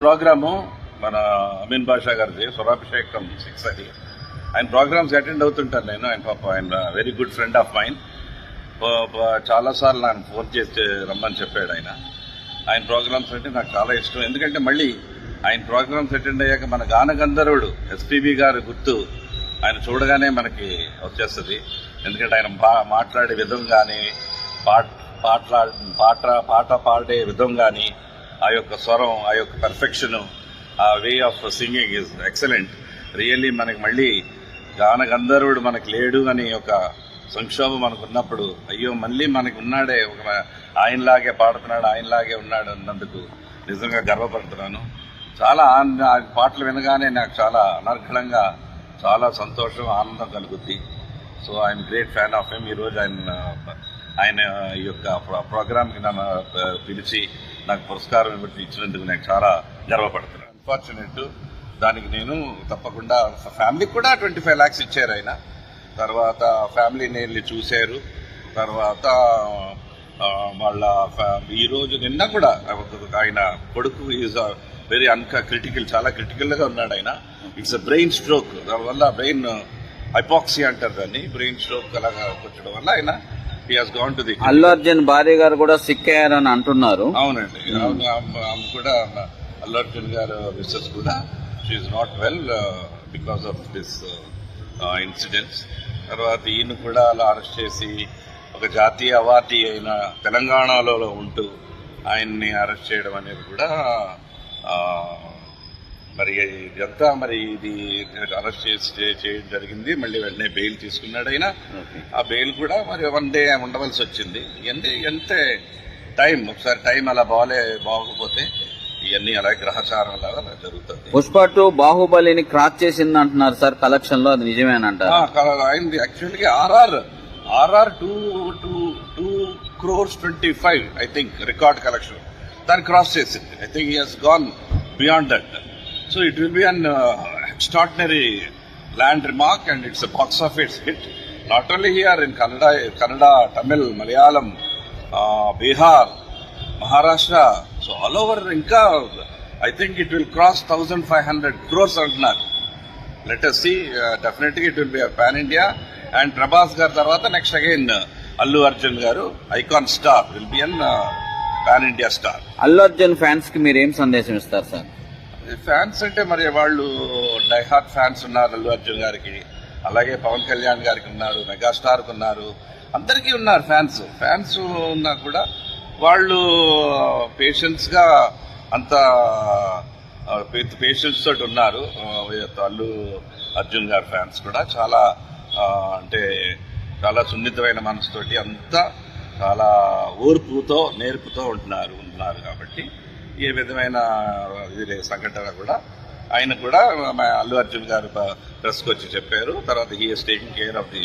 Programme మన అమీన్ బాషా గారిది స్వరాభిషేకం 6 అది. ఆయన ప్రోగ్రామ్స్ అటెండ్ అవుతుంటాను నేను. ఆయన very good friend of mine. చాలాసార్లు నాకు ఫోన్ చేసి రమ్మని చెప్పాడు ఆయన ప్రోగ్రామ్స్ అంటే నాకు చాలా ఇష్టం. ఎందుకంటే మళ్ళీ ఆయన ప్రోగ్రామ్స్ అటెండ్ అయ్యాక మన గాన గంధర్వుడు ఎస్పీబీ గారి గుర్తు ఆయన చూడగానే మనకి వచ్చేస్తుంది. ఎందుకంటే ఆయన మాట్లాడే విధం కానీ పాట పాడే విధం కానీ ఆ యొక్క స్వరం, ఆ యొక్క పర్ఫెక్షన్, ఆ way of singing is excellent. Really మనకి మళ్ళీ గాన గంధర్వుడు మనకి లేడు అని ఒక సంక్షోభం మనకు ఉన్నప్పుడు, అయ్యో మళ్ళీ మనకి ఉన్నాడే, ఒక ఆయనలాగే పాడుతున్నాడు, ఆయనలాగే ఉన్నాడు అన్నందుకు నిజంగా గర్వపడుతున్నాను. చాలా పాటలు వినగానే నాకు చాలా అనర్గళంగా చాలా సంతోషం, ఆనందం కలుగుద్ది. So I'm great fan of him. ఈరోజు ఆయన ఈ యొక్క ప్రోగ్రామ్కి నన్ను పిలిచి నాకు పురస్కారం ఇచ్చినందుకు నేను చాలా గర్వపడుతున్నాను. అన్ఫార్చునేట్ దానికి నేను తప్పకుండా ఫ్యామిలీకి కూడా 25 lakhs ఇచ్చారు ఆయన. తర్వాత ఫ్యామిలీని వెళ్ళి చూశారు. తర్వాత వాళ్ళ ఈరోజు నిన్న కూడా ఆయన కొడుకు ఈజ్ వెరీ క్రిటికల్, చాలా క్రిటికల్గా ఉన్నాడు ఆయన. It's brain stroke. దానివల్ల బ్రెయిన్ హైపాక్సియా అంటారు దాన్ని. బ్రెయిన్ స్ట్రోక్ అలాగా వచ్చడం వల్ల ఆయన అల్లు అర్జున్ భార్య గారు కూడా సిక్ అయ్యారని అంటున్నారు. అవునండి, ఆమె కూడా అల్లు అర్జున్ గారు మిస్సెస్ కూడా she's not well because of this incidents. తర్వాత ఈయన కూడా అలా అరెస్ట్ చేసి ఒక జాతీయ అవార్డీ అయిన తెలంగాణలో ఉంటూ ఆయన్ని అరెస్ట్ చేయడం అనేది కూడా మరి ఇదంతా మరి ఇది అరెస్ట్ చేయడం జరిగింది. మళ్ళీ వెంటనే బెయిల్ తీసుకున్నాడు ఆయన. ఆ బెయిల్ కూడా మరి 1 day ఉండవలసి వచ్చింది. ఎంత టైం, ఒకసారి టైం అలా బాగోకపోతే ఇవన్నీ అలా గ్రహచారం లాగా జరుగుతుంది. పుష్ప 2 బాహుబలిని క్రాస్ చేసింది అంటున్నారు సార్ కలెక్షన్ లో, అది నిజమేనంటారు? అయింది యాక్చువల్గా. RR 2 crores 25 I think record collection దాన్ని క్రాస్ చేసింది. I think he he's gone beyond that. So it will be an extraordinary landmark, and it's a box office hit. Not only here in Kannada, Tamil, Malayalam, Bihar, Maharashtra, so all over Inka. I think it will cross 1,500 crores antunar. Let us see. Definitely it will be a pan-India. And Prabhas gar tarvata next again Allu Arjun garu, icon star, will be an pan-India star. Allu Arjun fans ki meer em sandesham istaru sir? Fans అంటే మరి వాళ్ళు diehard fans ఉన్నారు అల్లు అర్జున్ గారికి, అలాగే పవన్ కళ్యాణ్ గారికి ఉన్నారు, మెగాస్టార్కి ఉన్నారు, అందరికీ ఉన్నారు ఫ్యాన్స్ ఉన్నా కూడా వాళ్ళు పేషెన్స్గా అంత పేషెన్స్ తోటి ఉన్నారు. అల్లు అర్జున్ గారి ఫ్యాన్స్ కూడా చాలా అంటే చాలా సున్నితమైన మనసుతోటి అంతా చాలా ఓర్పుతో నేర్పుతో ఉంటున్నారు కాబట్టి ఏ విధమైన సంఘటన కూడా ఆయన కూడా అల్లు అర్జున్ గారు ప్రెస్కి వచ్చి చెప్పారు. తర్వాత he is taking care of the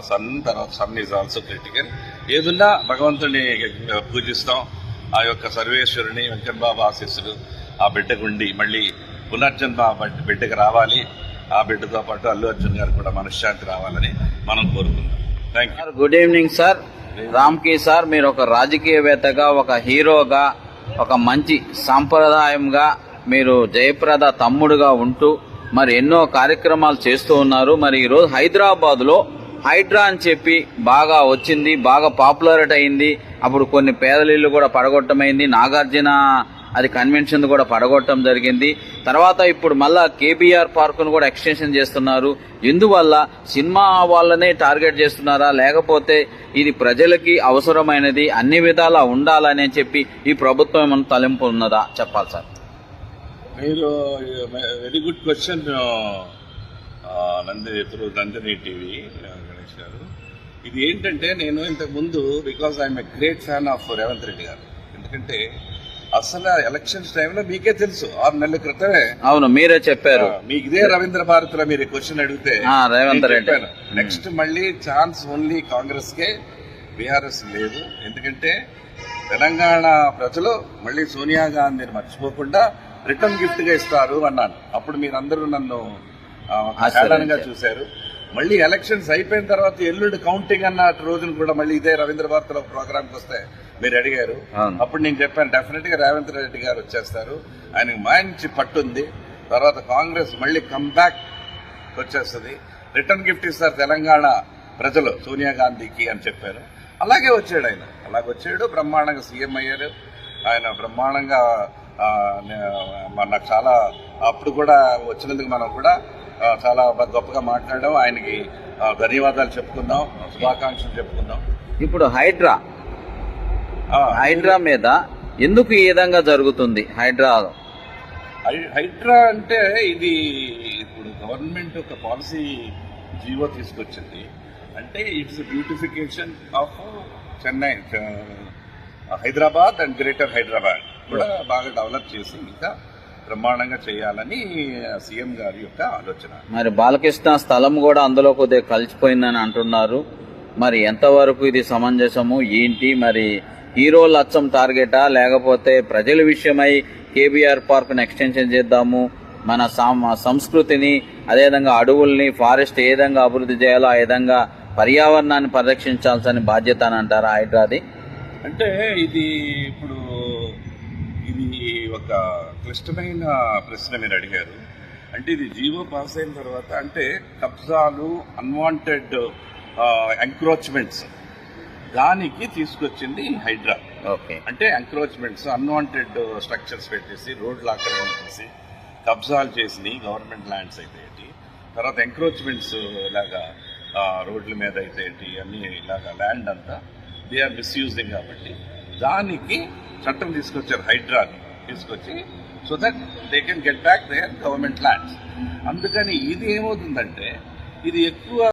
son. తర్వాత సన్ ఈజ్ ఆల్సో క్రిటికల్. ఏదున్నా భగవంతుడిని పూజిస్తాం. ఆ యొక్క సర్వేశ్వరుని వెంకన్న బాబు ఆశీస్సులు ఆ బిడ్డకుండి మళ్ళీ పునర్జన్మ బిడ్డకు రావాలి. ఆ బిడ్డతో పాటు అల్లు అర్జున్ గారు కూడా మనశ్శాంతి రావాలని మనం కోరుకుందాం. Thank you. Good evening sir. రామ్కి సార్, మీరు ఒక రాజకీయవేత్తగా, ఒక హీరోగా, ఒక మంచి సాంప్రదాయంగా మీరు జయప్రద తమ్ముడుగా ఉంటూ మరి ఎన్నో కార్యక్రమాలు చేస్తూ ఉన్నారు. మరి ఈరోజు హైదరాబాద్లో హైడ్రా అని చెప్పి బాగా వచ్చింది, బాగా పాపులర్ అయింది. అప్పుడు కొన్ని పేదలిళ్ళు కూడా పడగొట్టమైంది. నాగార్జున అది కన్వెన్షన్ కూడా పడగొట్టడం జరిగింది. తర్వాత ఇప్పుడు మళ్ళా కేబీఆర్ పార్కును కూడా ఎక్స్టెన్షన్ చేస్తున్నారు. ఎందువల్ల సినిమా వాళ్ళనే టార్గెట్ చేస్తున్నారా, లేకపోతే ఇది ప్రజలకి అవసరమైనది అన్ని విధాలా ఉండాలని చెప్పి ఈ ప్రభుత్వం ఏమైనా తలింపు ఉన్నదా చెప్పాలి సార్? మీరు very good question Nandini TV Ganesh గారు. ఇది ఏంటంటే నేను ఇంతకు ముందు because I'm a great fan of Revanth Reddy గారు. ఎందుకంటే అసలు ఎలక్షన్స్ టైంలో మీకే తెలుసు 6 నెలల క్రితమే. అవును, మీరే చెప్పారు. మీకు ఇదే రవీంద్ర భారతిలో మీరు క్వశ్చన్ అడిగితే రేవంత్ రెడ్డి నెక్స్ట్ మళ్ళీ ఛాన్స్ ఓన్లీ కాంగ్రెస్ కే, బీఆర్ఎస్ లేదు. ఎందుకంటే తెలంగాణ ప్రజలు మళ్ళీ సోనియా గాంధీని మర్చిపోకుండా రిటర్న్ గిఫ్ట్ గా ఇస్తారు అన్నాను. అప్పుడు మీరందరూ నన్ను ఆశ్చర్యంగా చూశారు. మళ్ళీ ఎలక్షన్స్ అయిపోయిన తర్వాత ఎల్లుండి కౌంటింగ్ అన్న రోజున కూడా మళ్ళీ ఇదే రవీంద్ర భారతిలో ప్రోగ్రామ్కి వస్తే మీరు అడిగారు. అవును. అప్పుడు నేను చెప్పాను డెఫినెట్ గా రేవంత్ రెడ్డి గారు వచ్చేస్తారు, ఆయనకి మంచి పట్టుంది, తర్వాత కాంగ్రెస్ మళ్ళీ కంబ్యాక్ వచ్చేస్తుంది, రిటర్న్ గిఫ్ట్ ఇస్తారు తెలంగాణ ప్రజలు సోనియా గాంధీకి అని చెప్పారు. అలాగే వచ్చాడు ఆయన, అలాగే వచ్చాడు, బ్రహ్మాండంగా సీఎం అయ్యారు ఆయన, బ్రహ్మాండంగా నాకు చాలా అప్పుడు కూడా వచ్చినందుకు మనం కూడా చాలా గొప్పగా మాట్లాడాం, ఆయనకి ధన్యవాదాలు చెప్పుకుందాం, శుభాకాంక్షలు చెప్పుకుందాం. ఇప్పుడు హైడ్రా మీద ఎందుకు ఈ విధంగా జరుగుతుంది? హైడ్రా అంటే ఇది ఇప్పుడు గవర్నమెంట్ ఒక పాలసీ జీవో తీసుకొచ్చింది. అంటే it's beautification of Chennai, Hyderabad and greater Hyderabad కూడా బాగా డెవలప్ చేసి ఇంకా బ్రహ్మాండంగా చేయాలని సీఎం గారి యొక్క ఆలోచన. మరి బాలకృష్ణ స్థలం కూడా అందులో కొద్దిగా కలిసిపోయిందని అంటున్నారు. మరి ఎంతవరకు ఇది సమంజసము ఏంటి? మరి హీరోలు అచ్చం టార్గెటా, లేకపోతే ప్రజల విషయమై కేబీఆర్ పార్క్ ను ఎక్స్టెన్షన్ చేద్దాము, మన సంస్కృతిని, అదేవిధంగా అడవుల్ని, ఫారెస్ట్ ఏ విధంగా అభివృద్ధి చేయాలో ఆ విధంగా పర్యావరణాన్ని పరిరక్షించాల్సిన బాధ్యత అని అంటారా హైడ్రాది? అంటే ఇది ఇప్పుడు ఇది ఒక క్లిష్టమైన ప్రశ్న మీరు అడిగారు. అంటే ఇది జీవో పాస్ అయిన తర్వాత అంటే కబ్జాలు, అన్వాంటెడ్ ఎంక్రోచ్మెంట్స్ దానికి తీసుకొచ్చింది హైడ్రా. ఓకే. అంటే ఎంక్రోచ్మెంట్స్, అన్వాంటెడ్ స్ట్రక్చర్స్ పెట్టేసి రోడ్లు ఆక్రమించేసి కబ్జాలు చేసినాయి గవర్నమెంట్ ల్యాండ్స్ అయితే ఏంటి, తర్వాత ఎంక్రోచ్మెంట్స్ లాగా రోడ్ల మీద అయితే ఏంటి, అన్ని ఇలాగా ల్యాండ్ అంతా దే ఆర్ మిస్యూజింగ్. కాబట్టి దానికి చట్టం తీసుకొచ్చారు, హైడ్రాని తీసుకొచ్చి, so that they can get back their government lands. అందుకని ఇది ఏమవుతుందంటే ఇది ఎక్కువ